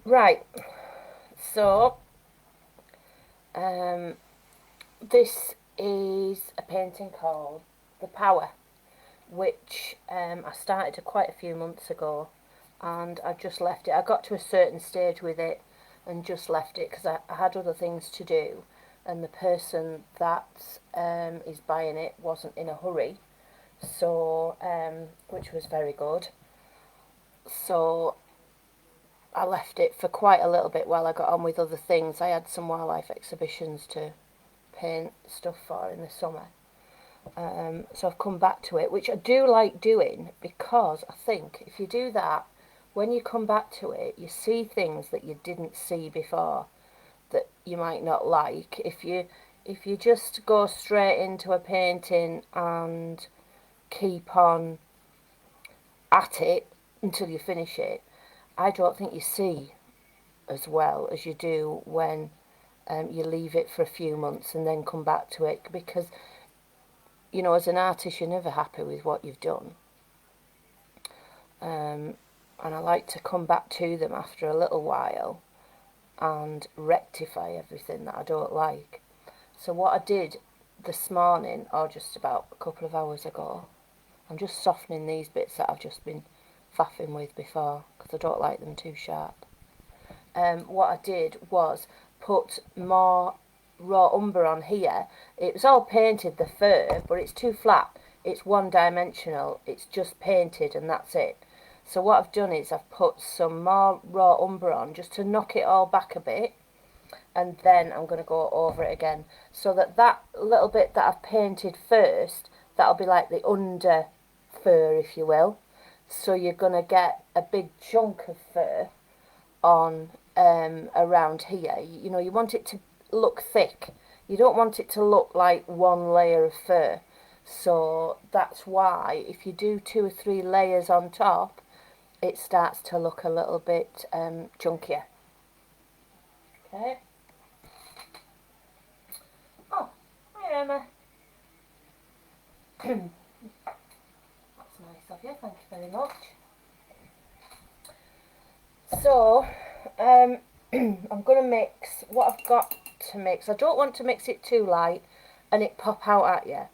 Right, so this is a painting called The Power, which I started quite a few months ago, and I just left it. I got to a certain stage with it and just left it because I had other things to do, and the person that is buying it wasn't in a hurry, so which was very good. So I left it for quite a little bit while I got on with other things. I had some wildlife exhibitions to paint stuff for in the summer. So I've come back to it, which I do like doing because I think if you do that, when you come back to it, you see things that you didn't see before that you might not like. If you just go straight into a painting and keep on at it until you finish it, I don't think you see as well as you do when you leave it for a few months and then come back to it, because as an artist you're never happy with what you've done, and I like to come back to them after a little while and rectify everything that I don't like. So what I did this morning, or just about a couple of hours ago, I'm just softening these bits that I've just been faffing with before because I don't like them too sharp. What I did was put more raw umber on here. It was all painted, the fur, but it's too flat. It's one dimensional. It's just painted and that's it. So what I've done is I've put some more raw umber on just to knock it all back a bit, and then I'm going to go over it again so that little bit that I've painted first, that'll be like the under fur, if you will. So you're going to get a big chunk of fur on around here. You want it to look thick. You don't want it to look like one layer of fur. So that's why if you do 2 or 3 layers on top, it starts to look a little bit chunkier. Okay. Oh, hi Emma. That's nice of you, thank you very much. So, I'm going to mix what I've got to mix. I don't want to mix it too light and it pop out at you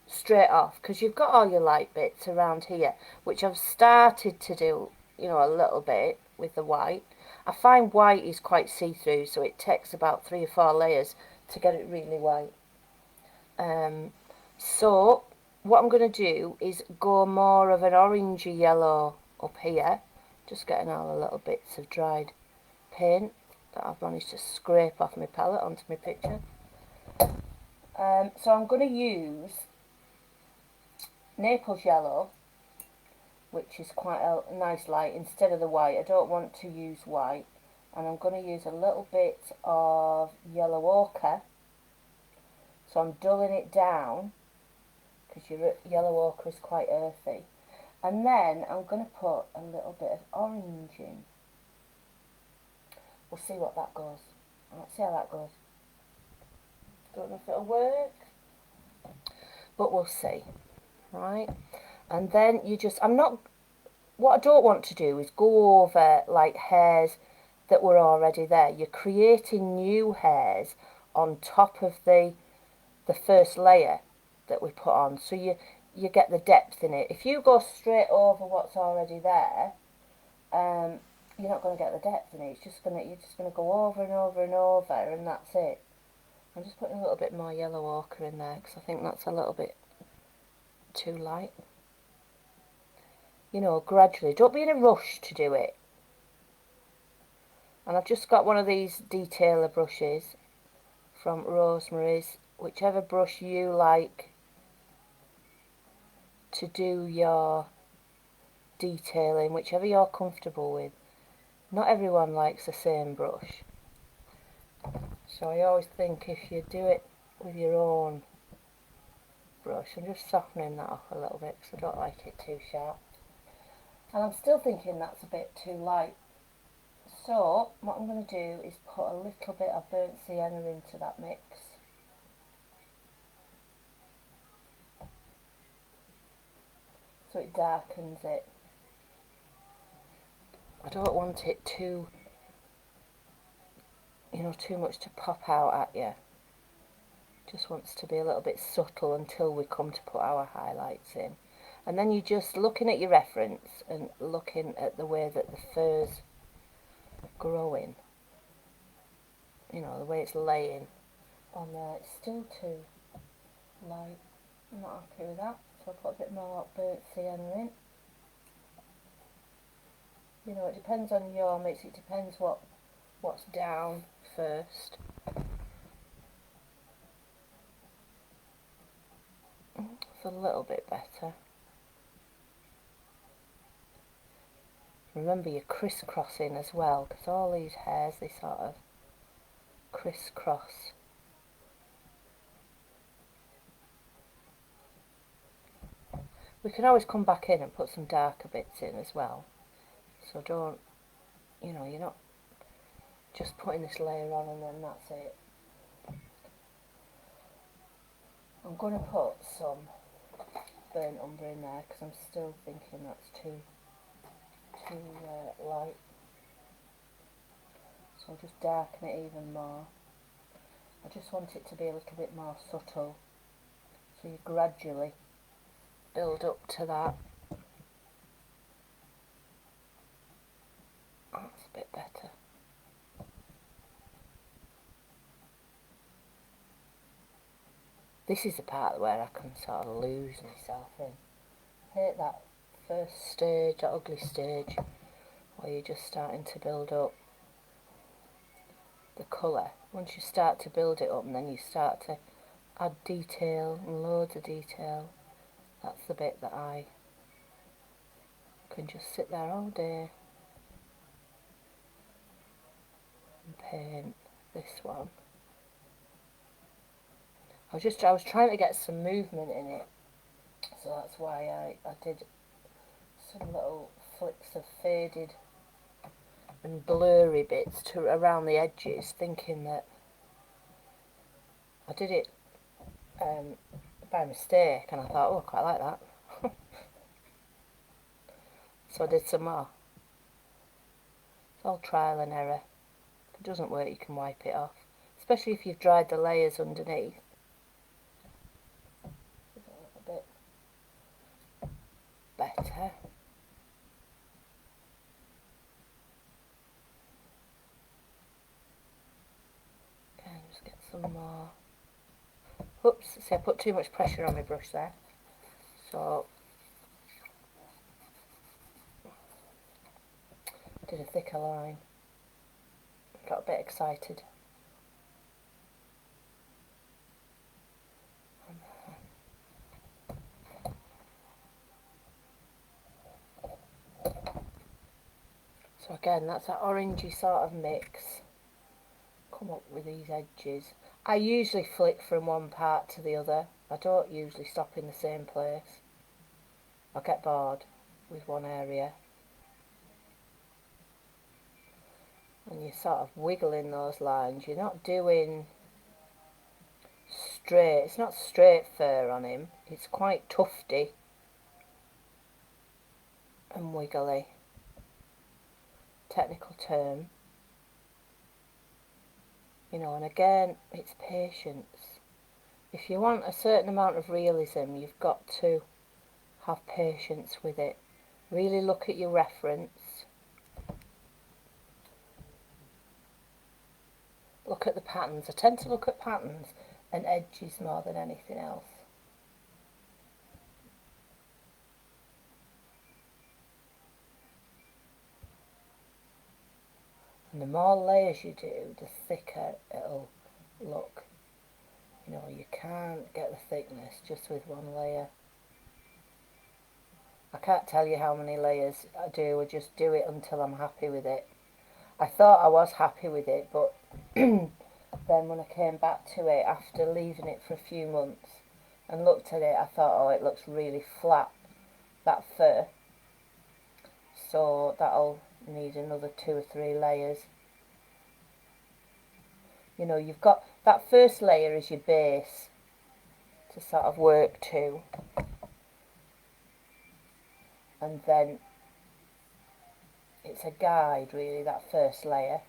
straight off, because you've got all your light bits around here, which I've started to do, a little bit with the white. I find white is quite see-through, so it takes about 3 or 4 layers to get it really white. So what I'm going to do is go more of an orangey yellow up here, just getting all the little bits of dried paint that I've managed to scrape off my palette onto my picture. So I'm going to use Naples yellow, which is quite a nice light, instead of the white. I don't want to use white, and I'm going to use a little bit of yellow ochre. So I'm dulling it down because your yellow ochre is quite earthy. And then I'm going to put a little bit of orange in. We'll see what that goes. Let's see how that goes. Don't know if it'll work, but we'll see. Right? And then what I don't want to do is go over like hairs that were already there. You're creating new hairs on top of the first layer that we put on. So you get the depth in it. If you go straight over what's already there, you're not going to get the depth in it. You're just gonna go over and over and over, and that's it. I'm just putting a little bit more yellow ochre in there because I think that's a little bit too light. You know, gradually. Don't be in a rush to do it. And I've just got one of these detailer brushes from Rosemary's, whichever brush you like to do your detailing, whichever you're comfortable with. Not everyone likes the same brush. So I always think if you do it with your own brush, I'm just softening that off a little bit because I don't like it too sharp. And I'm still thinking that's a bit too light. So what I'm going to do is put a little bit of burnt sienna into that mix. So it darkens it. I don't want it too, too much to pop out at you. Just wants to be a little bit subtle until we come to put our highlights in. And then you're just looking at your reference and looking at the way that the fur's growing. You know, the way it's laying on there. It's still too light. I'm not happy with that. So I'll put a bit more burnt sienna in. You know, it depends on your mix. It depends what's down first. It's a little bit better. Remember you're crisscrossing as well, because all these hairs, they sort of crisscross. We can always come back in and put some darker bits in as well. So don't, you're not just putting this layer on and then that's it. I'm going to put some burnt umber in there because I'm still thinking that's too light. So I'll just darken it even more. I just want it to be a little bit more subtle. So you gradually build up to that. That's a bit better. This is the part where I can sort of lose myself in. I hate that first stage, that ugly stage, where you're just starting to build up the colour. Once you start to build it up and then you start to add detail and loads of detail, that's the bit that I can just sit there all day and paint this one. I was trying to get some movement in it, so that's why I did some little flicks of faded and blurry bits around the edges, thinking that I did it by mistake, and I thought, oh, I quite like that. So I did some more. It's all trial and error. If it doesn't work, you can wipe it off, especially if you've dried the layers underneath. A bit better. Okay, just get some more. Oops, see, I put too much pressure on my brush there. So did a thicker line. Got a bit excited. So again, that's that orangey sort of mix. Come up with these edges. I usually flick from one part to the other. I don't usually stop in the same place. I get bored with one area. And you're sort of wiggling those lines. You're not doing straight. It's not straight fur on him. It's quite tufty and wiggly. Technical term. And again, it's patience. If you want a certain amount of realism, you've got to have patience with it. Really look at your reference. Look at the patterns. I tend to look at patterns and edges more than anything else. And the more layers you do, the thicker it'll look. You know, you can't get the thickness just with one layer. I can't tell you how many layers I do. I just do it until I'm happy with it. I thought I was happy with it, but then when I came back to it after leaving it for a few months and looked at it, I thought, oh, it looks really flat, that fur. So that'll need another 2 or 3 layers. You know, you've got that first layer is your base to sort of work to, and then it's a guide really, that first layer,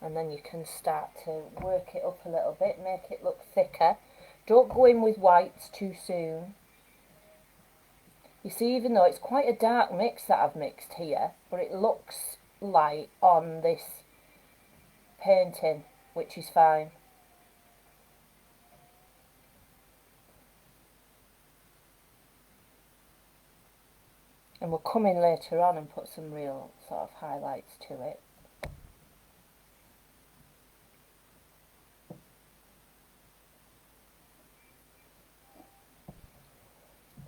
and then you can start to work it up a little bit, make it look thicker. Don't go in with whites too soon. You see, even though it's quite a dark mix that I've mixed here, but it looks light on this painting, which is fine. And we'll come in later on and put some real sort of highlights to it.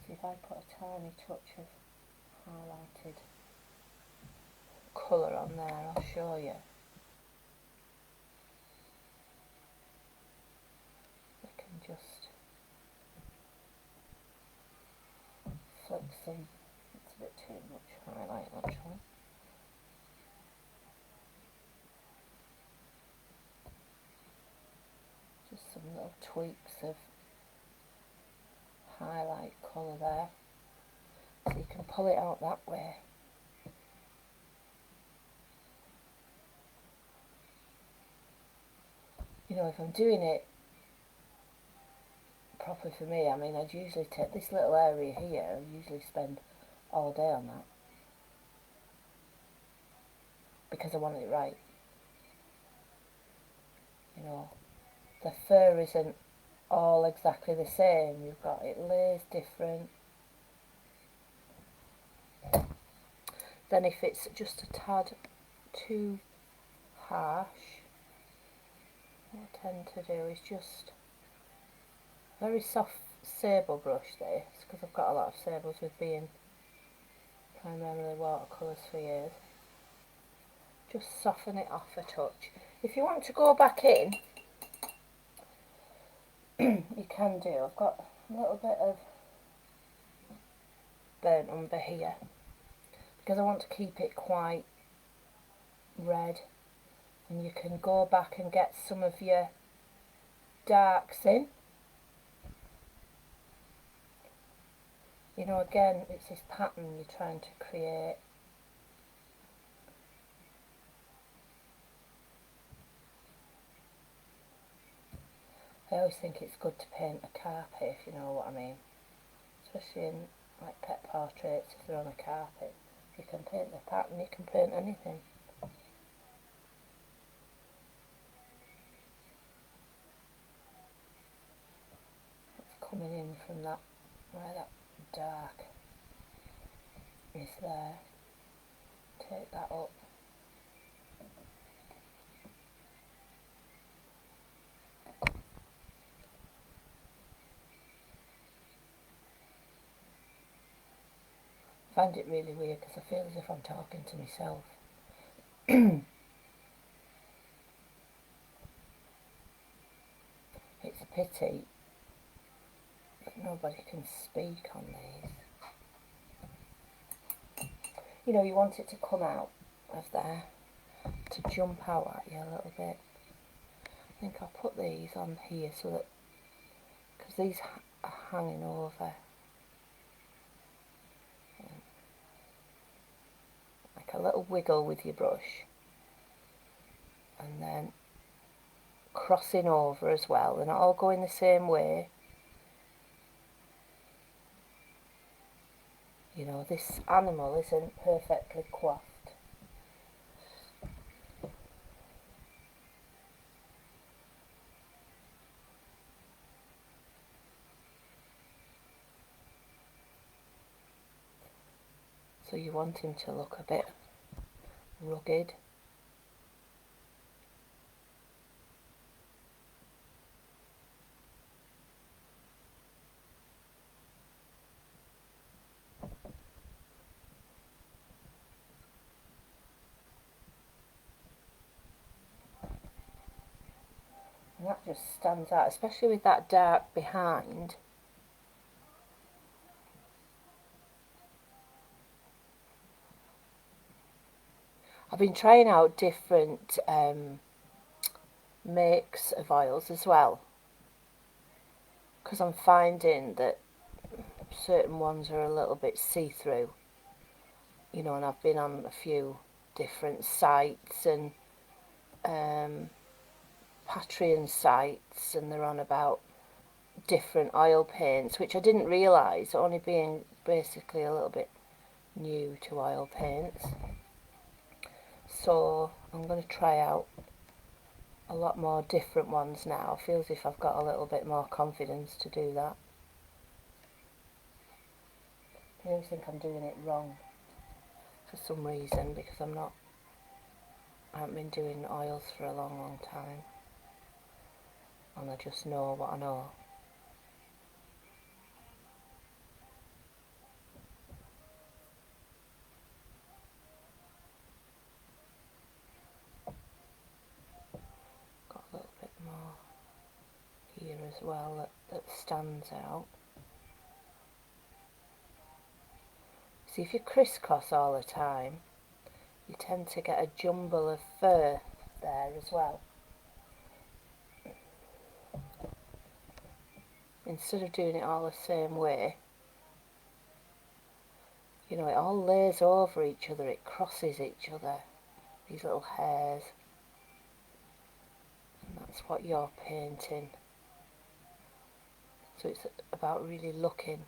See, if I put a tiny touch of highlighted colour on there, I'll show you. I can just flick some. It's a bit too much highlight actually. Just some little tweaks of highlight colour there. So you can pull it out that way. You know, if I'm doing it properly for me, I mean, I'd usually take this little area here, I usually spend all day on that. Because I want it right. You know, the fur isn't all exactly the same. You've got it lays different. Then if it's just a tad too harsh, what I tend to do is just very soft sable brush this, because I've got a lot of sables with being primarily watercolours for years. Just soften it off a touch. If you want to go back in, you can do. I've got a little bit of burnt umber here because I want to keep it quite red, and you can go back and get some of your darks in. You know, again, it's this pattern you're trying to create. I always think it's good to paint a carpet, if you know what I mean. Especially in like pet portraits, if they're on a carpet. If you can paint the pattern, you can paint anything. It's coming in from that, where that dark is there. Take that up. I find it really weird because I feel as if I'm talking to myself. It's a pity that nobody can speak on these. You know, you want it to come out of there, to jump out at you a little bit. I think I'll put these on here so that, because these are hanging over. Like a little wiggle with your brush. And then crossing over as well. They're not all going the same way. You know, this animal isn't perfectly coiffed. So you want him to look a bit rugged. And that just stands out, especially with that dark behind. I've been trying out different makes of oils as well, because I'm finding that certain ones are a little bit see-through, you know, and I've been on a few different sites and Patreon sites, and they're on about different oil paints, which I didn't realise, only being basically a little bit new to oil paints. So I'm going to try out a lot more different ones now. I feel as if I've got a little bit more confidence to do that. I always think I'm doing it wrong for some reason, because I haven't been doing oils for a long time, and I just know what I know. Got a little bit more here as well that stands out. See, if you crisscross all the time, you tend to get a jumble of fur there as well. Instead of doing it all the same way, you know, it all lays over each other, it crosses each other, these little hairs. And that's what you're painting. So it's about really looking.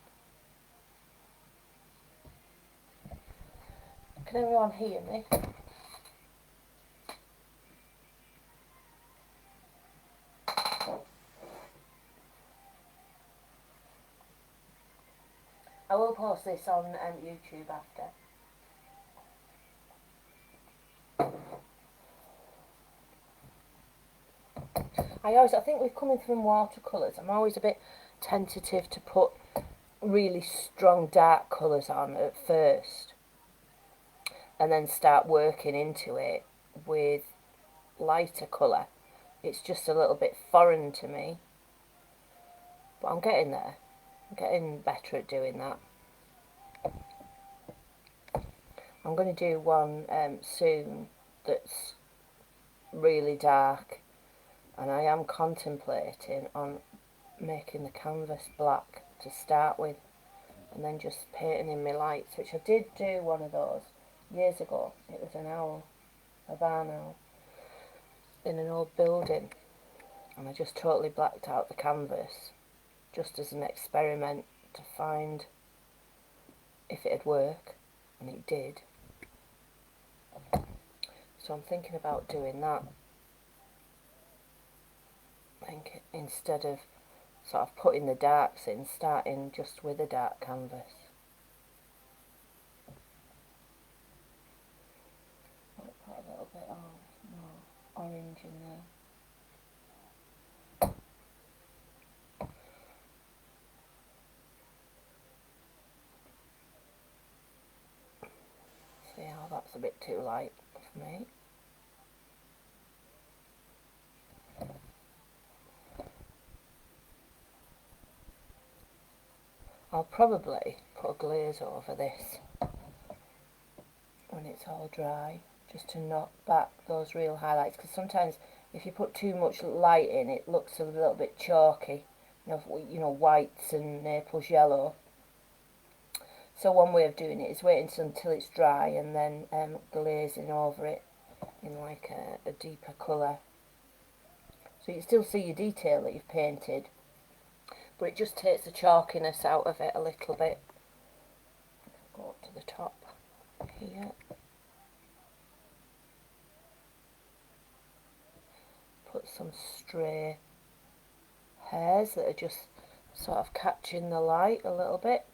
Can everyone hear me? I will post this on YouTube after. I think with coming from watercolours, I'm always a bit tentative to put really strong dark colours on at first, and then start working into it with lighter colour. It's just a little bit foreign to me, but I'm getting there. I'm getting better at doing that. I'm going to do one soon that's really dark, and I am contemplating on making the canvas black to start with, and then just painting in my lights, which I did do one of those years ago. It was an owl, a barn owl, in an old building, and I just totally blacked out the canvas just as an experiment to find if it'd work, and it did. So I'm thinking about doing that. I think instead of sort of putting the darks in, starting just with a dark canvas. I'll put a little bit of more orange in there. See how that's a bit too light for me. I'll probably put a glaze over this when it's all dry, just to knock back those real highlights, because sometimes if you put too much light in, it looks a little bit chalky, you know, whites and Naples yellow. So one way of doing it is waiting until it's dry and then glazing over it in like a deeper colour. So you can still see your detail that you've painted, but it just takes the chalkiness out of it a little bit. Go to the top here. Put some stray hairs that are just sort of catching the light a little bit.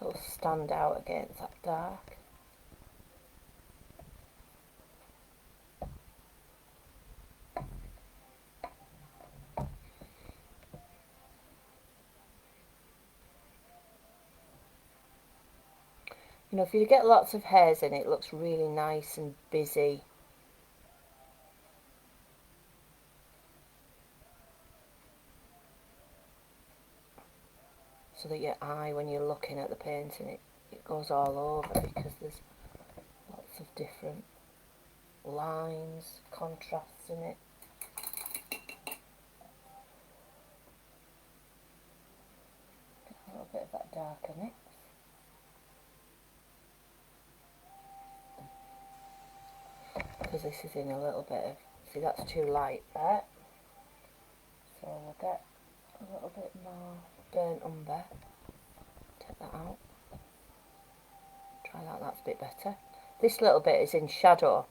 It'll stand out against that dark. You know, if you get lots of hairs in it, it looks really nice and busy. So that your eye, when you're looking at the painting, it goes all over, because there's lots of different lines, contrasts in it. Get a little bit of that darker mix. Because this is in a little bit of, see, that's too light there, so we'll get a little bit more burnt umber. Take that out. Try that, that's a bit better. This little bit is in shadow,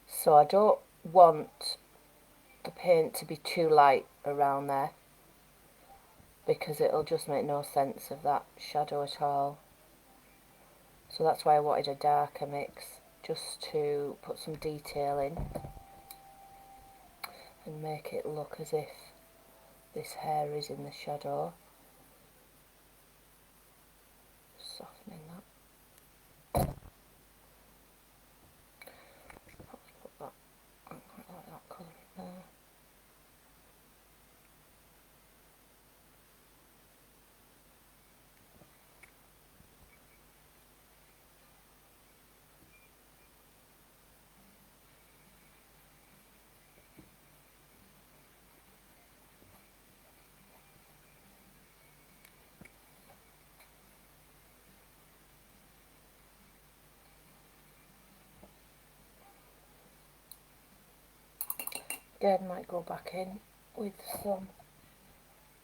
so I don't want the paint to be too light around there, because it'll just make no sense of that shadow at all. So that's why I wanted a darker mix, just to put some detail in and make it look as if this hair is in the shadow. Softening that. Let's put that, I quite like that colour in there. Again, might go back in with some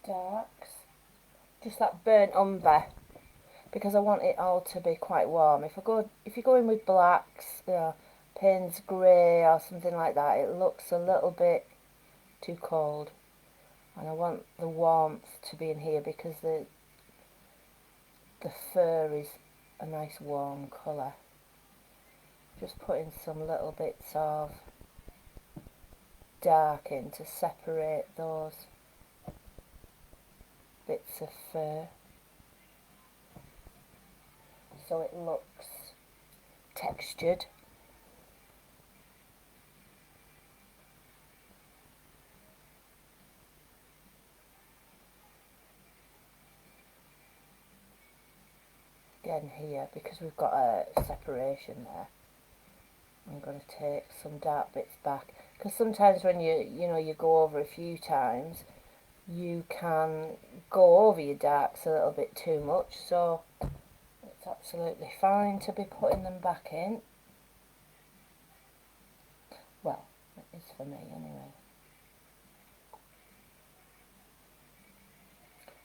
darks, just that burnt umber, because I want it all to be quite warm. If you go in with blacks, Payne's grey or something like that, it looks a little bit too cold, and I want the warmth to be in here, because the fur is a nice warm colour. Just putting some little bits of dark in to separate those bits of fur, so it looks textured. Again here, because we've got a separation there, I'm going to take some dark bits back, because sometimes when you go over a few times, you can go over your darks a little bit too much, so it's absolutely fine to be putting them back in. Well, it is for me anyway.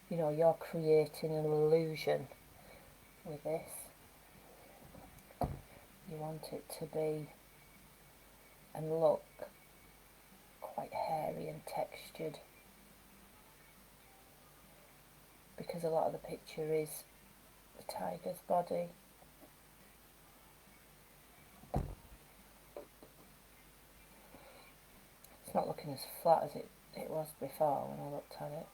You know, you're creating an illusion with this. You want it to be and look quite hairy and textured, because a lot of the picture is the tiger's body. It's not looking as flat as it was before when I looked at it.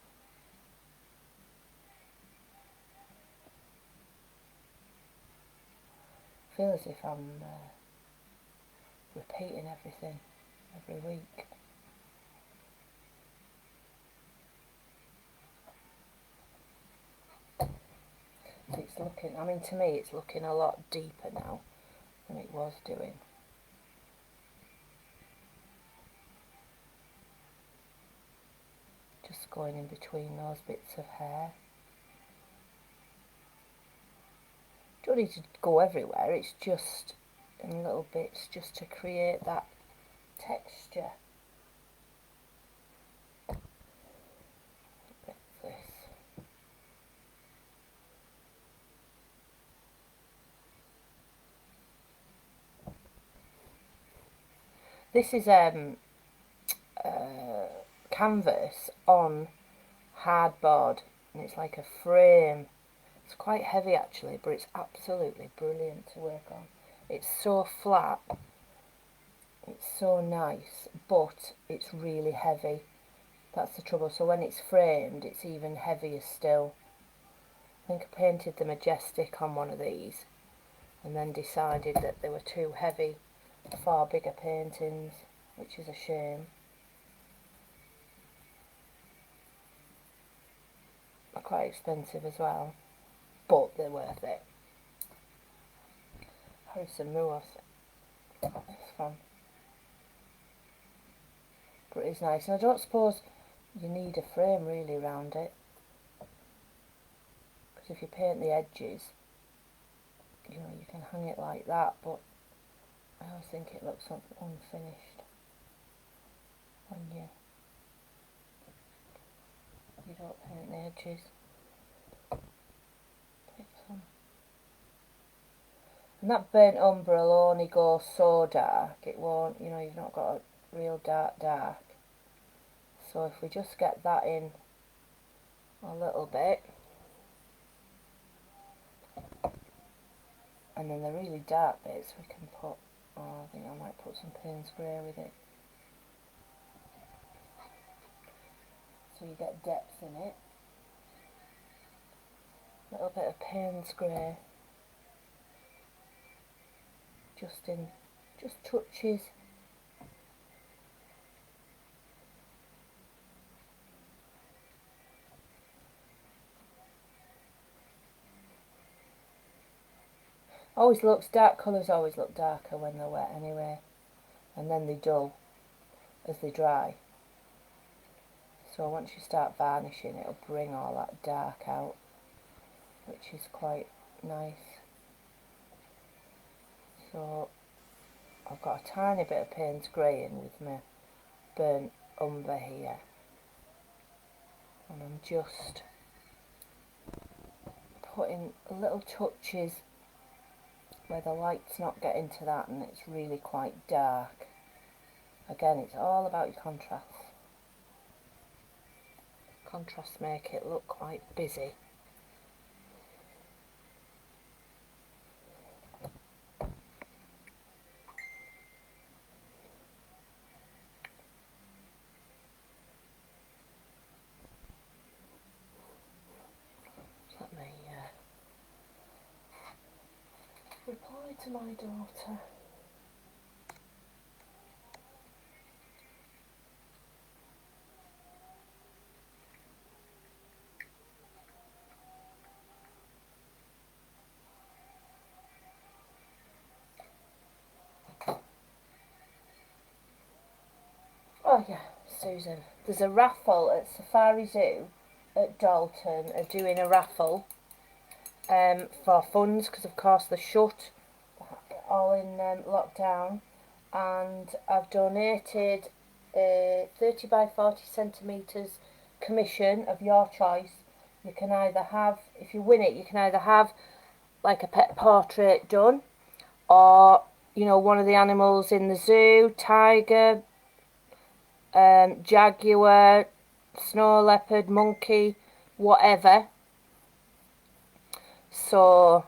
I feel as if I'm repeating everything every week. So it's looking, I mean, to me it's looking a lot deeper now than it was doing. Just going in between those bits of hair. Don't need to go everywhere, it's just in little bits, just to create that texture. This is canvas on hardboard, and it's like a frame. It's quite heavy actually, but it's absolutely brilliant to work on. It's so flat, it's so nice, but it's really heavy. That's the trouble. So when it's framed, it's even heavier still. I think I painted the Majestic on one of these and then decided that they were too heavy for bigger paintings, which is a shame. They're quite expensive as well, but they're worth it. Harrison Moore, it's fun. But it's nice, and I don't suppose you need a frame really around it, because if you paint the edges, you know, you can hang it like that, but I always think it looks unfinished when you don't paint the edges. And that burnt umber will only go so dark, it won't, you know, you've not got a real dark. So if we just get that in a little bit, and then the really dark bits we can put, oh, I think I might put some Payne's Grey with it. So you get depth in it. A little bit of Payne's Grey. Just touches. Dark colours always look darker when they're wet anyway, and then they dull as they dry. So once you start varnishing, it'll bring all that dark out, which is quite nice. So I've got a tiny bit of Payne's Grey in with my burnt umber here, and I'm just putting little touches where the light's not getting to that and it's really quite dark. Again, it's all about your contrast. Contrasts make it look quite busy. Let me reply to my daughter. Oh yeah, Susan. There's a raffle at Safari Zoo at Dalton. Are doing a raffle for funds, because of course they're shut, all in lockdown, and I've donated a 30 by 40 centimetres commission of your choice. You can either have, if you win it, you can either have like a pet portrait done, or, you know, one of the animals in the zoo, tiger, jaguar, snow leopard, monkey, whatever. So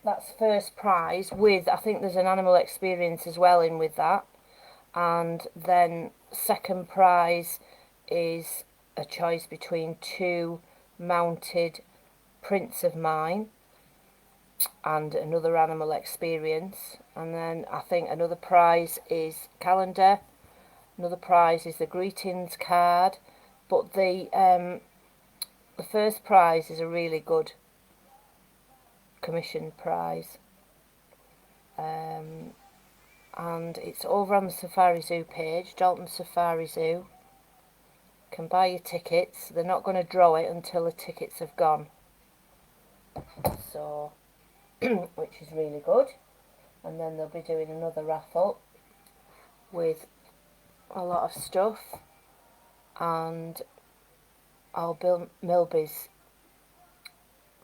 that's first prize, with, I think there's an animal experience as well in with that, and then second prize is a choice between two mounted prints of mine and another animal experience, and then I think another prize is calendar, another prize is the greetings card, but the first prize is a really good commission prize, and it's over on the Safari Zoo page, Dalton Safari Zoo. You can buy your tickets. They're not going to draw it until the tickets have gone, so which is really good. And then they'll be doing another raffle with a lot of stuff, and I'll build Milby's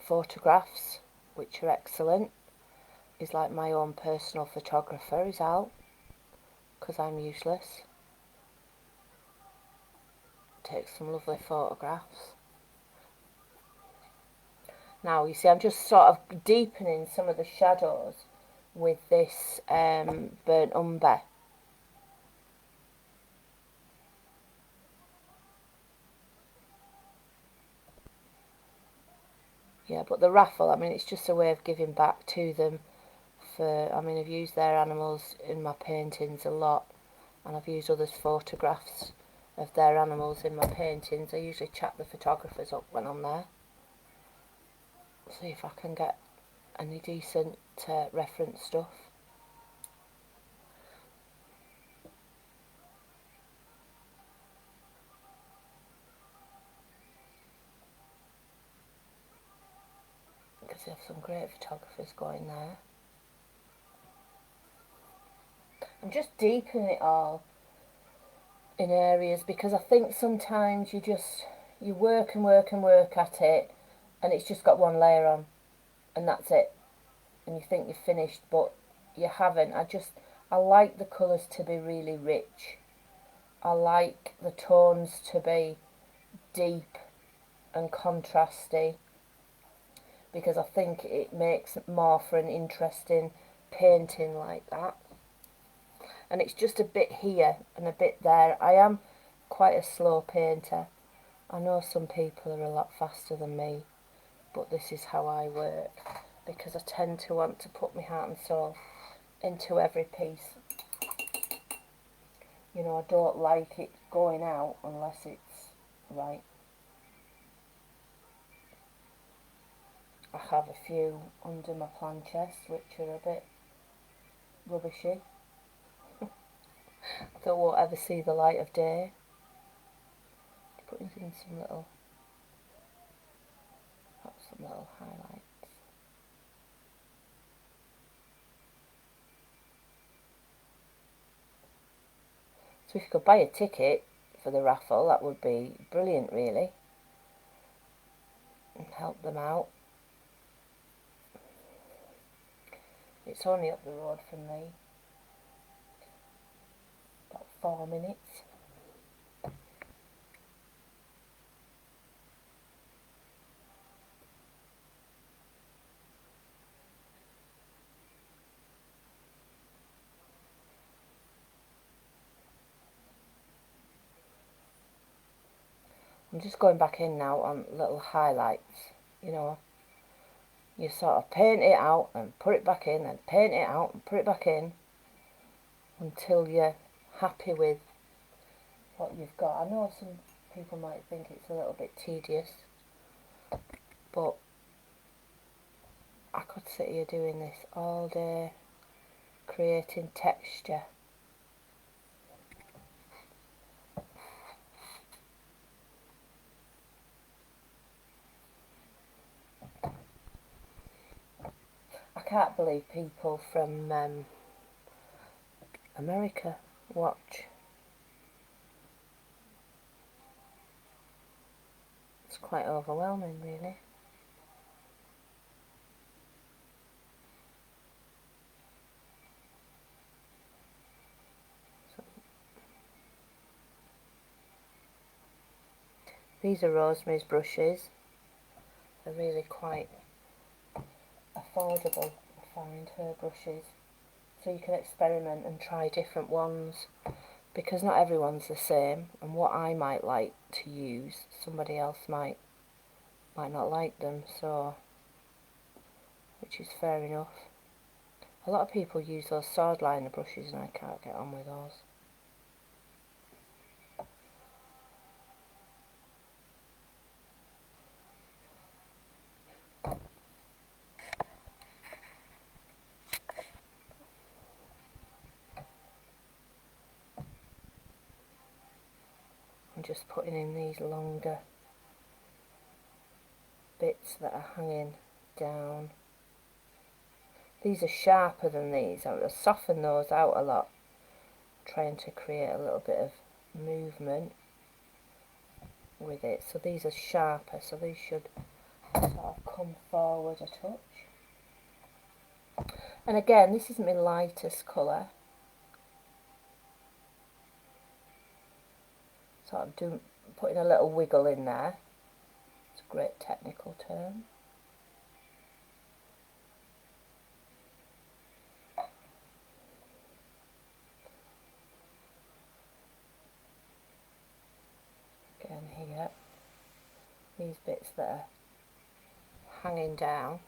photographs, which are excellent. is like my own personal photographer, is out, because I'm useless. Takes some lovely photographs. Now you see I'm just sort of deepening some of the shadows with this burnt umber. Yeah, but the raffle, I mean, it's just a way of giving back to them. I mean, I've used their animals in my paintings a lot, and I've used others' photographs of their animals in my paintings. I usually chat the photographers up when I'm there. See if I can get any decent reference stuff. Because they have some great photographers going there. I'm just deepening it all in areas, because I think sometimes you work and work and work at it, and it's just got one layer on, and that's it, and you think you're finished, but you haven't. I like the colours to be really rich. I like the tones to be deep and contrasty, because I think it makes more for an interesting painting like that. And it's just a bit here and a bit there. I am quite a slow painter. I know some people are a lot faster than me, but this is how I work, because I tend to want to put my heart and soul into every piece. You know, I don't like it going out unless it's right. I have a few under my plan chest which are a bit rubbishy. That won't ever see the light of day. Putting in some little highlights. So if you could buy a ticket for the raffle, that would be brilliant, really, and help them out. It's only up the road from me, about 4 minutes. I'm just going back in now on little highlights, you know. You sort of paint it out and put it back in, and paint it out and put it back in, until you're happy with what you've got. I know some people might think it's a little bit tedious, but I could sit here doing this all day, creating texture. I can't believe people from America watch. It's quite overwhelming, really. So, these are Rosemary's brushes. They're really quite affordable, I find, her brushes. So you can experiment and try different ones, because not everyone's the same, and what I might like to use, somebody else might not like them, so, which is fair enough. A lot of people use those sword liner brushes, and I can't get on with those. I'm just putting in these longer bits that are hanging down. These are sharper than these. I'm going to soften those out a lot, trying to create a little bit of movement with it. So these are sharper, so these should sort of come forward a touch. And again, this is my lightest colour. So I'm putting a little wiggle in there. It's a great technical term. Again here, these bits that are hanging down,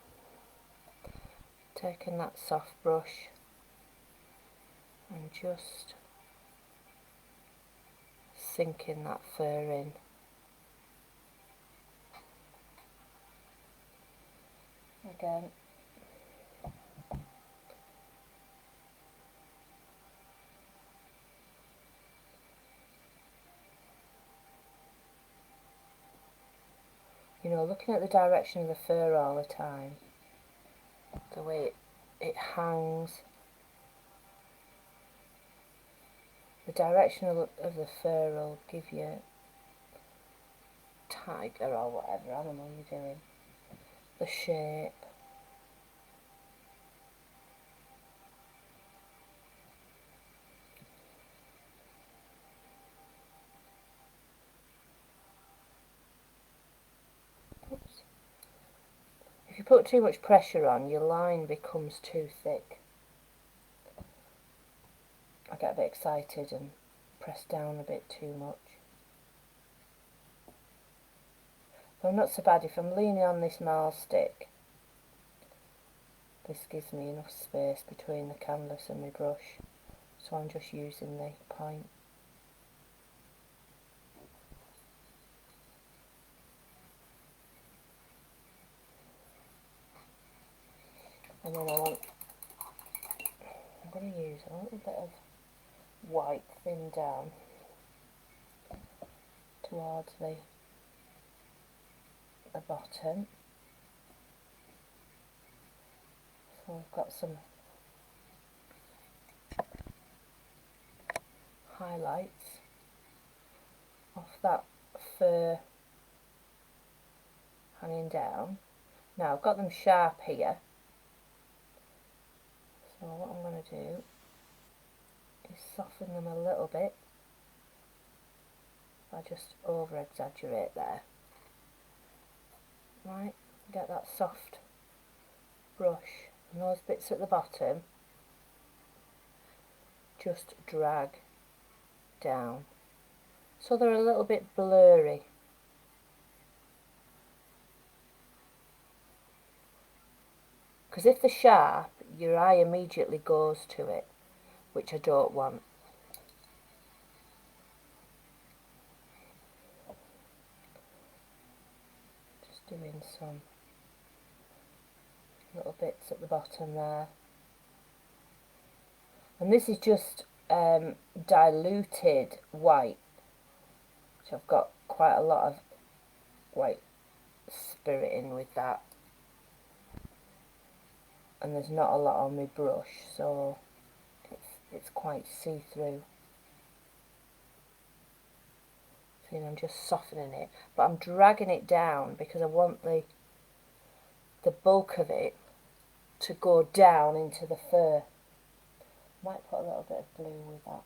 taking that soft brush and just sinking that fur in. Again, you know, looking at the direction of the fur all the time, the way it hangs, the direction of the fur will give you tiger or whatever animal you're doing, the shape. Oops. If you put too much pressure on, your line becomes too thick. I get a bit excited and press down a bit too much. But not so bad if I'm leaning on this marl stick. This gives me enough space between the canvas and my brush, so I'm just using the point. And then I'm going to use a little bit of white thin down towards the bottom. So I've got some highlights off that fur hanging down. Now I've got them sharp here, so what I'm going to do is soften them a little bit. I just over exaggerate there. Right, get that soft brush and those bits at the bottom just drag down so they're a little bit blurry. Because if they're sharp, your eye immediately goes to it, which I don't want. Just doing some little bits at the bottom there. And this is just diluted white. So I've got quite a lot of white spirit in with that. And there's not a lot on my brush, so it's quite see-through. So, you know, I'm just softening it, but I'm dragging it down because I want the bulk of it to go down into the fur. Might put a little bit of blue with that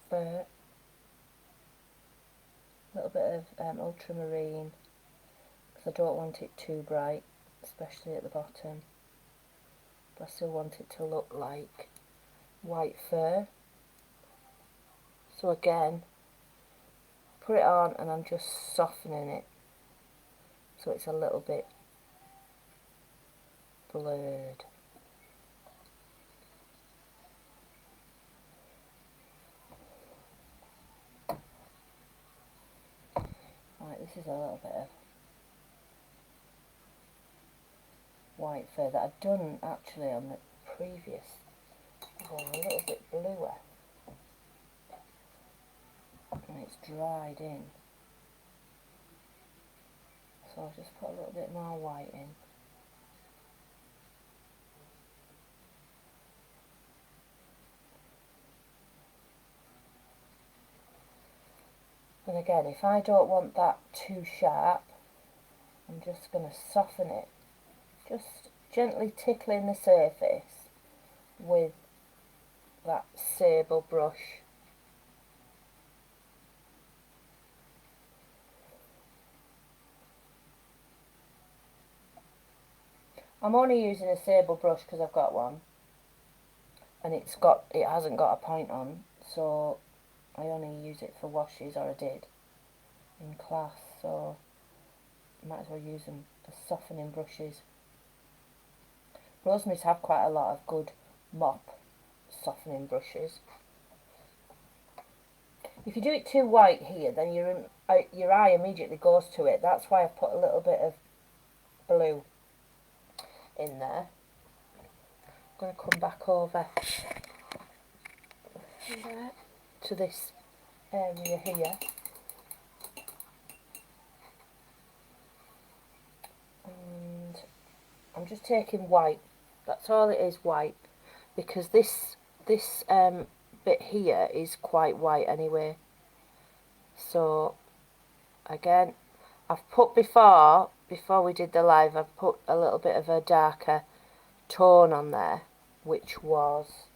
fur. A little bit of ultramarine, because I don't want it too bright, especially at the bottom. But I still want it to look like white fur. So again, put it on and I'm just softening it so it's a little bit blurred. Right, this is a little bit of white fur that I've done actually on the previous one, a little bit bluer, and it's dried in, so I'll just put a little bit more white in. And again, if I don't want that too sharp, I'm just going to soften it just gently tickling the surface with that sable brush. I'm only using a sable brush because I've got one, and it hasn't got a point on, so I only use it for washes, or I did in class, so I might as well use them as softening brushes. Rosemary's have quite a lot of good mop softening brushes. If you do it too white here, then your eye immediately goes to it. That's why I put a little bit of blue in there. I'm going to come back over there to this area here. And I'm just taking white. That's all it is, white. Because this bit here is quite white anyway. So again, I've put before we did the live, I've put a little bit of a darker tone on there, which was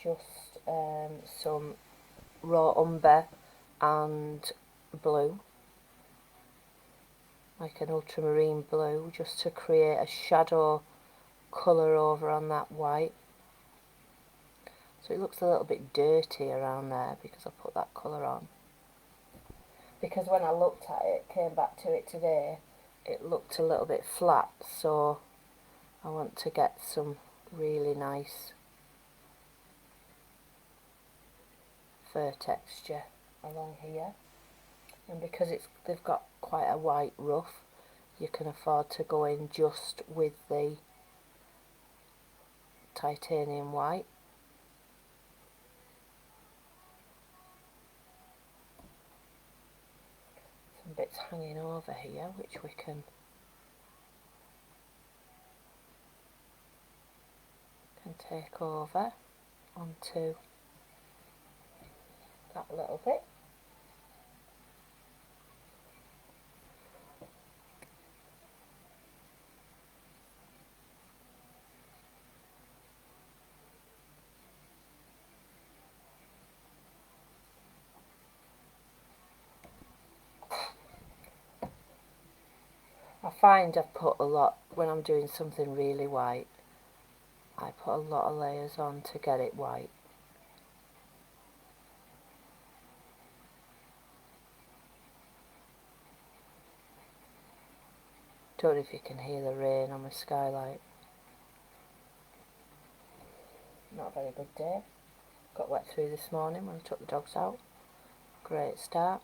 just some raw umber and blue, like an ultramarine blue, just to create a shadow colour over on that white. So it looks a little bit dirty around there because I put that colour on. Because when I looked at it, came back to it today, it looked a little bit flat, so I want to get some really nice fur texture along here. And because they've got quite a white ruff, you can afford to go in just with the titanium white. Some bits hanging over here which we can take over onto that little bit. I find I've put a lot, when I'm doing something really white, I put a lot of layers on to get it white. Don't know if you can hear the rain on my skylight. Not a very good day. Got wet through this morning when I took the dogs out. Great start.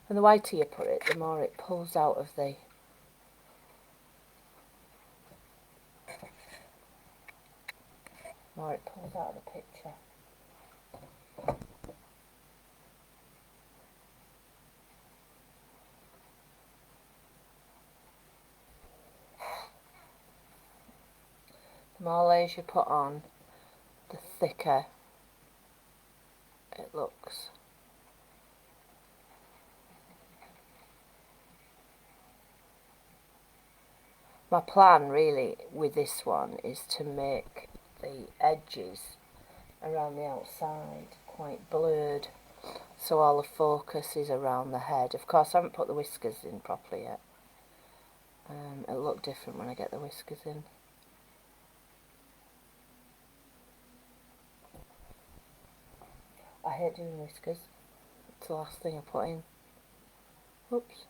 And the whiter you put it, the more it pulls out of the picture. The more layers you put on, the thicker it looks. My plan really with this one is to make the edges around the outside quite blurred, so all the focus is around the head. Of course I haven't put the whiskers in properly yet. It'll look different when I get the whiskers in. I hate doing whiskers. It's the last thing I put in. Oops.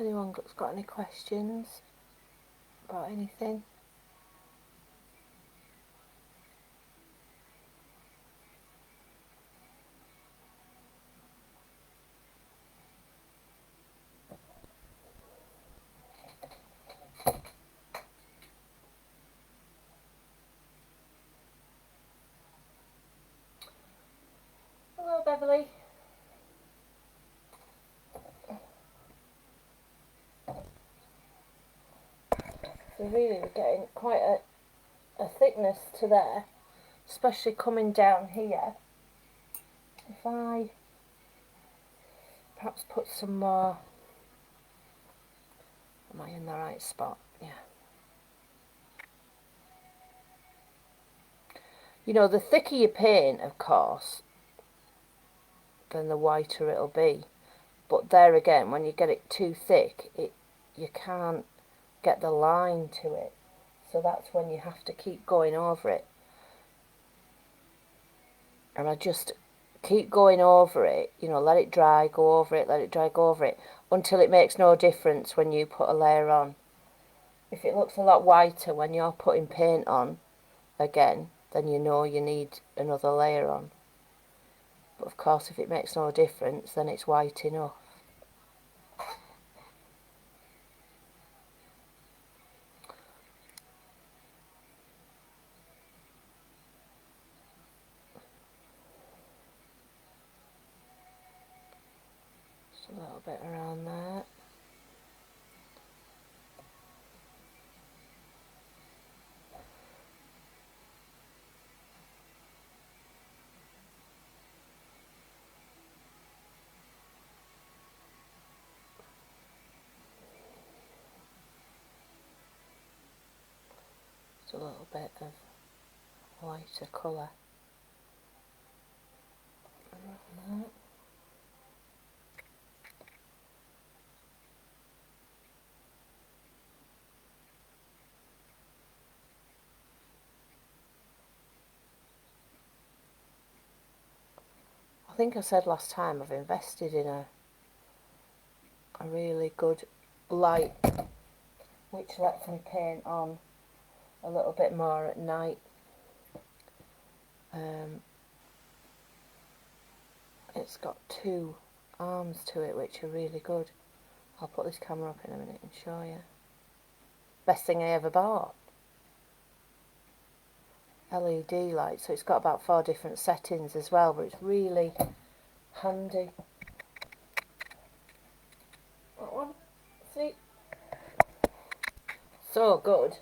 If anyone's got any questions about anything? Beverly? So really we're getting quite a thickness to there, especially coming down here. If I perhaps put some more, am I in the right spot? Yeah. You know, the thicker you paint, of course, then the whiter it'll be. But there again, when you get it too thick, you can't get the line to it. So that's when you have to keep going over it. And I just keep going over it, you know, let it dry, go over it, let it dry, go over it, until it makes no difference when you put a layer on. If it looks a lot whiter when you're putting paint on again, then you know you need another layer on. But of course, if it makes no difference, then it's white enough. Just a little bit around there. Just a little bit of lighter colour around that. I think I said last time I've invested in a really good light which lets me paint on a little bit more at night. It's got 2 arms to it which are really good. I'll put this camera up in a minute and show you. Best thing I ever bought. LED light, so it's got about 4 different settings as well, but it's really handy. That one, see? So good.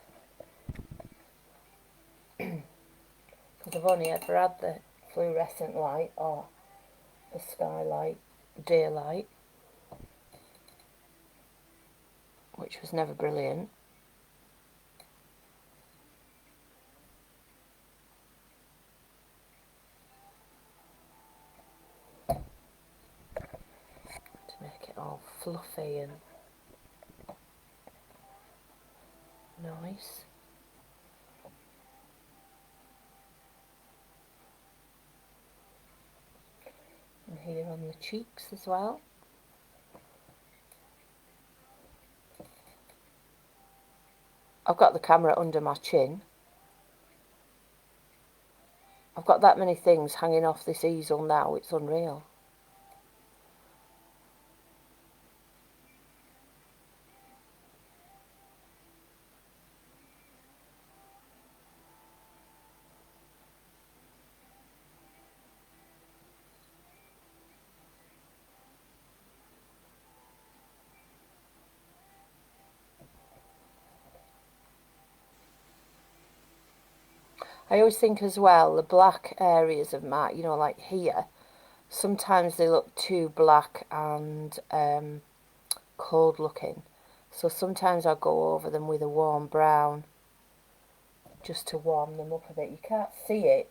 Because I've only ever had the fluorescent light or the skylight daylight, which was never brilliant. To make it all fluffy and nice. And here on the cheeks as well. I've got the camera under my chin. I've got that many things hanging off this easel now, it's unreal. I always think as well, the black areas of my, you know, like here, sometimes they look too black and cold looking. So sometimes I'll go over them with a warm brown, just to warm them up a bit. You can't see it,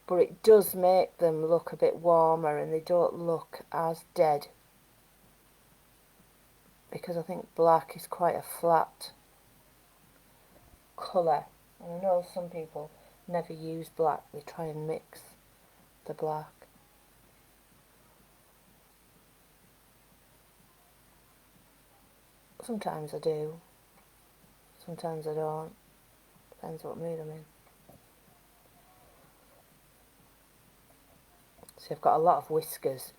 but it does make them look a bit warmer and they don't look as dead. Because I think black is quite a flat colour. And I know some people never use black, they try and mix the black. Sometimes I do, sometimes I don't, depends what mood I'm in. So I've got a lot of whiskers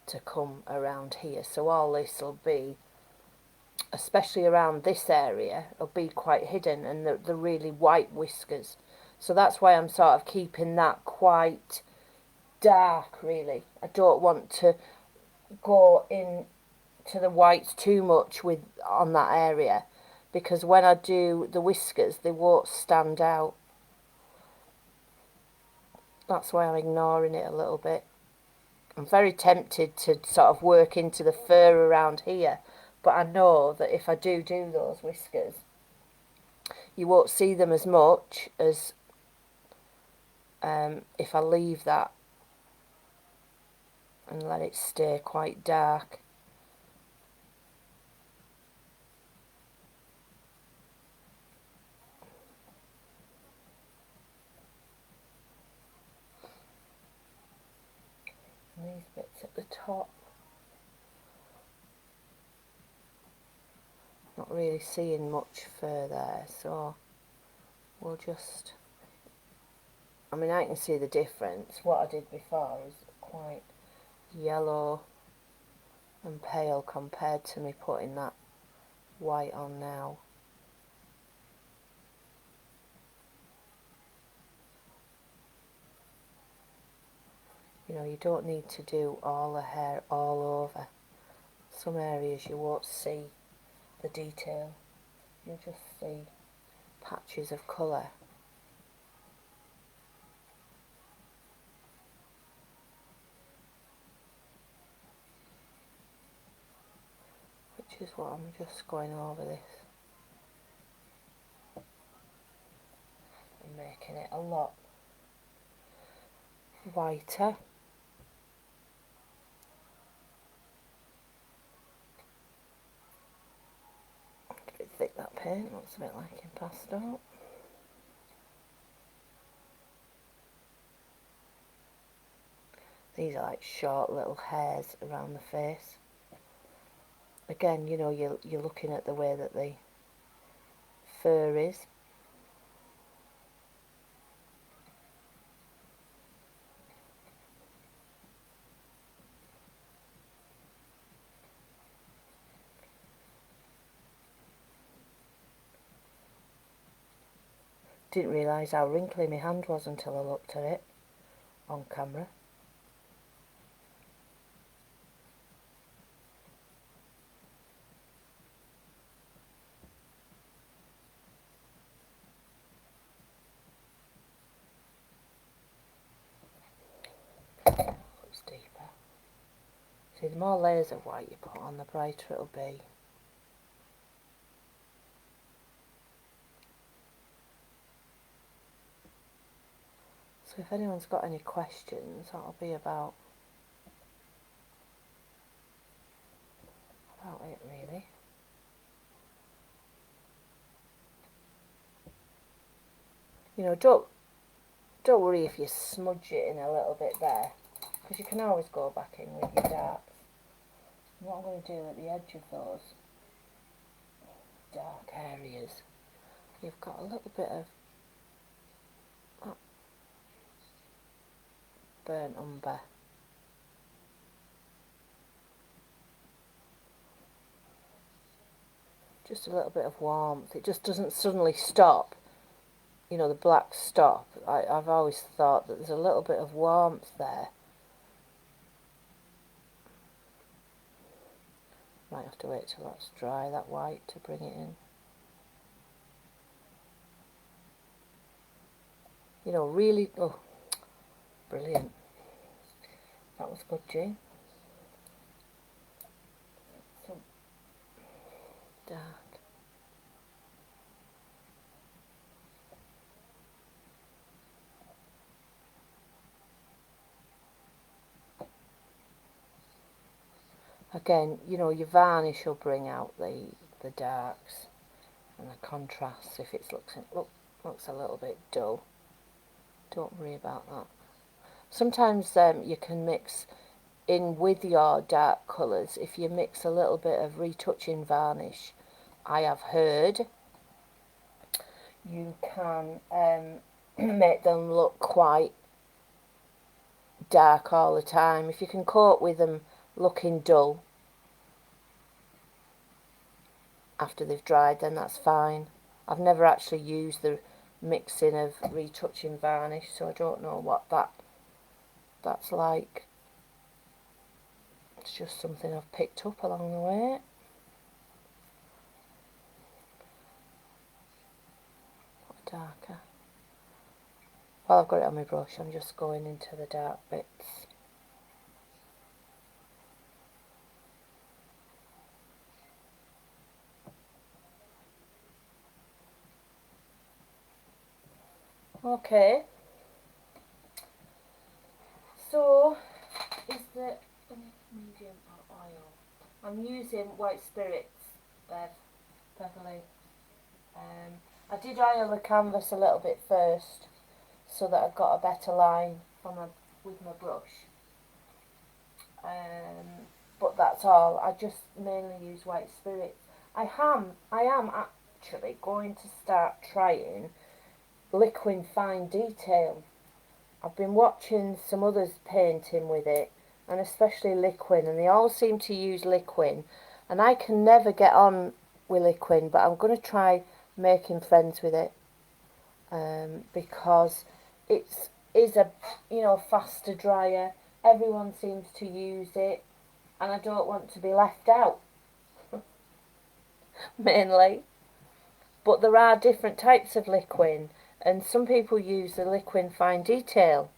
to come around here, so all this will be, especially around this area, it'll be quite hidden, and the really white whiskers. So that's why I'm sort of keeping that quite dark, really. I don't want to go in to the whites too much with on that area, because when I do the whiskers they won't stand out. That's why I'm ignoring it a little bit. I'm very tempted to sort of work into the fur around here, but I know that if I do those whiskers, you won't see them as much as if I leave that and let it stay quite dark. And these bits at the top, not really seeing much fur there, so we'll just, I mean, I can see the difference. What I did before is quite yellow and pale compared to me putting that white on now. You know, you don't need to do all the hair all over. Some areas you won't see the detail. You'll just see patches of colour. Which is what I'm just going over this and making it a lot whiter. It's a bit thick, that paint, looks a bit like impasto. These are like short little hairs around the face. Again, you know, you're looking at the way that the fur is. Didn't realise how wrinkly my hand was until I looked at it on camera. Looks deeper. See, the more layers of white you put on, the brighter it'll be. So if anyone's got any questions, that'll be about it really. You know, don't worry if you smudge it in a little bit there, because you can always go back in with your darks. And what I'm going to do at the edge of those dark areas, you've got a little bit of burnt umber. Just a little bit of warmth. It just doesn't suddenly stop. You know, the black stop. I've always thought that there's a little bit of warmth there. Might have to wait till that's dry, that white, to bring it in. You know, really, oh, brilliant. That was good, Jean. So dark. Again, you know, your varnish will bring out the darks and the contrasts if it looks a little bit dull. Don't worry about that. Sometimes you can mix in with your dark colours. If you mix a little bit of retouching varnish, I have heard you can make them look quite dark all the time. If you can cope with them looking dull after they've dried, then that's fine. I've never actually used the mixing of retouching varnish, so I don't know what that That's like, it's just something I've picked up along the way. Darker. While I've got it on my brush, I'm just going into the dark bits. Okay. So, is the medium or oil? I'm using white spirits, Beverly. I did oil the canvas a little bit first, so that I got a better line with my brush. But that's all. I just mainly use white spirits. I am actually going to start trying liquid fine detail. I've been watching some others painting with it, and especially liquid, and they all seem to use liquid, and I can never get on with liquid, but I'm going to try making friends with it, because it is a faster dryer. Everyone seems to use it, and I don't want to be left out mainly. But there are different types of liquid, and some people use the liquid fine detail,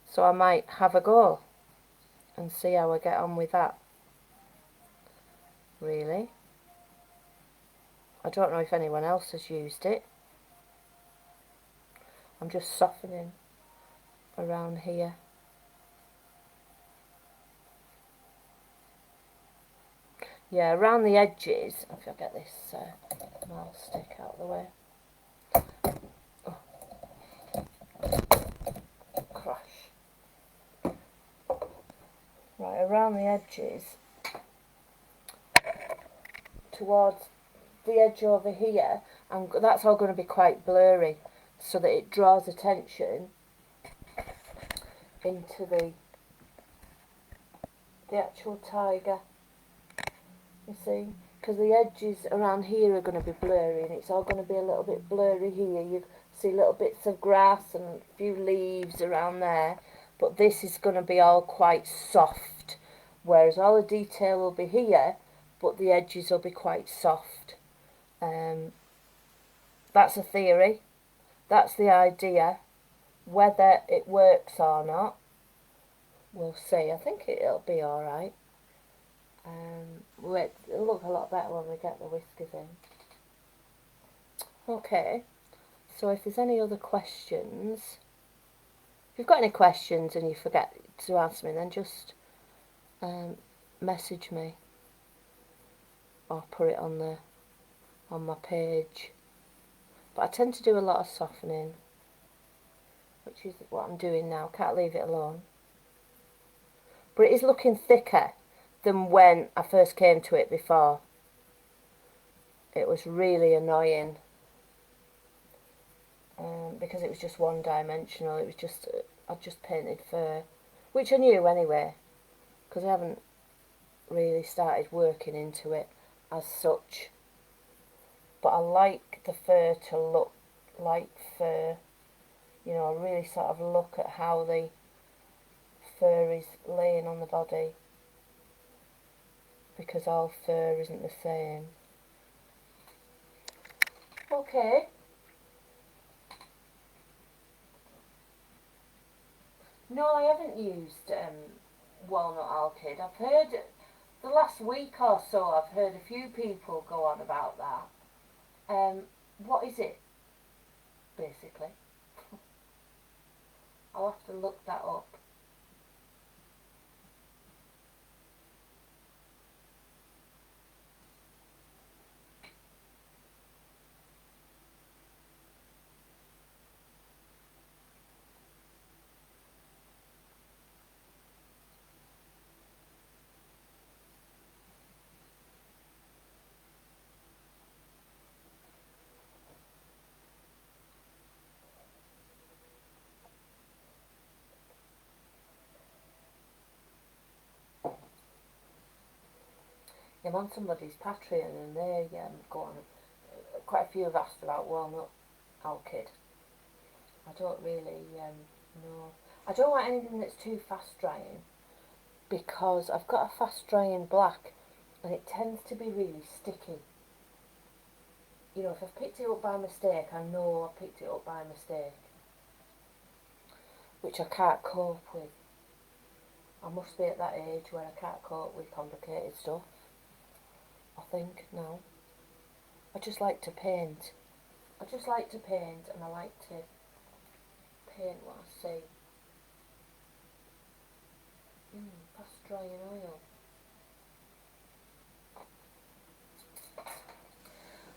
so I might have a go and see how I get on with that. Really, I don't know if anyone else has used it. I'm just softening around here. Yeah, around the edges. If I get this marl stick out of the way. Oh. Crash. Right, around the edges, towards the edge over here, and that's all going to be quite blurry, so that it draws attention into the actual tiger. You see, because the edges around here are going to be blurry, and it's all going to be a little bit blurry here. You see little bits of grass and a few leaves around there, but this is going to be all quite soft, whereas all the detail will be here, but the edges will be quite soft. That's a theory. That's the idea. Whether it works or not, we'll see. I think it'll be alright. It'll look a lot better when we get the whiskers in. Okay, so if there's any other questions, if you've got any questions and you forget to ask me, then just message me or put it on my page. But I tend to do a lot of softening, which is what I'm doing now. Can't leave it alone. But it is looking thicker than when I first came to it before. It was really annoying, because it was just one dimensional. It was just, I just painted fur, which I knew anyway, because I haven't really started working into it as such. But I like the fur to look like fur. You know, I really sort of look at how the fur is laying on the body, because all fur isn't the same. Okay. No, I haven't used walnut alkyd. I've heard, the last week or so, I've heard a few people go on about that. What is it, basically? I'll have to look that up. I'm on somebody's Patreon, and they go on. Quite a few have asked about walnut alkyd. I don't really know. I don't want anything that's too fast drying, because I've got a fast drying black and it tends to be really sticky. You know, if I've picked it up by mistake, I know I picked it up by mistake, which I can't cope with. I must be at that age where I can't cope with complicated stuff, I think, now. I just like to paint. I just like to paint, and I like to paint what I see. Fast drying oil.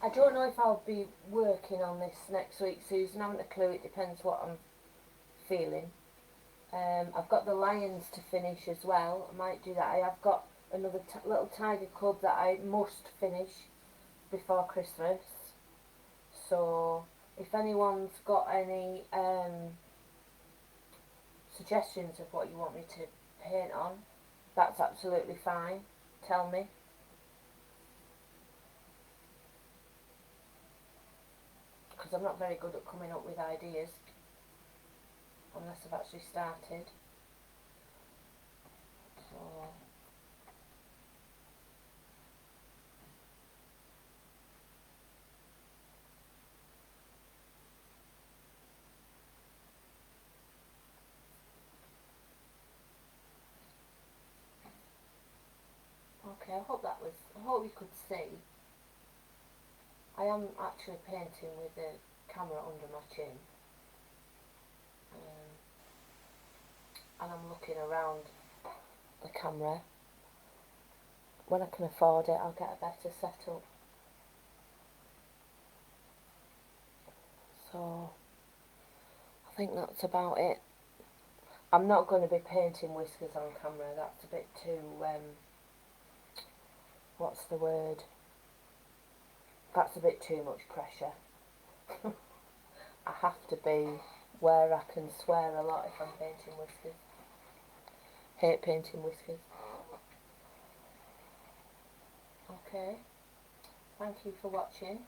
I don't know if I'll be working on this next week, Susan. I haven't a clue. It depends what I'm feeling. I've got the lions to finish as well. I might do that. I have got another little tiger cub that I must finish before Christmas. So if anyone's got any suggestions of what you want me to paint on, that's absolutely fine. Tell me. Because I'm not very good at coming up with ideas unless I've actually started. So okay, I hope you could see. I am actually painting with the camera under my chin. And I'm looking around the camera. When I can afford it, I'll get a better setup. So I think that's about it. I'm not going to be painting whiskers on camera. That's a bit too what's the word? That's a bit too much pressure. I have to be where I can swear a lot if I'm painting whiskers. Hate painting whiskers. Okay. Thank you for watching.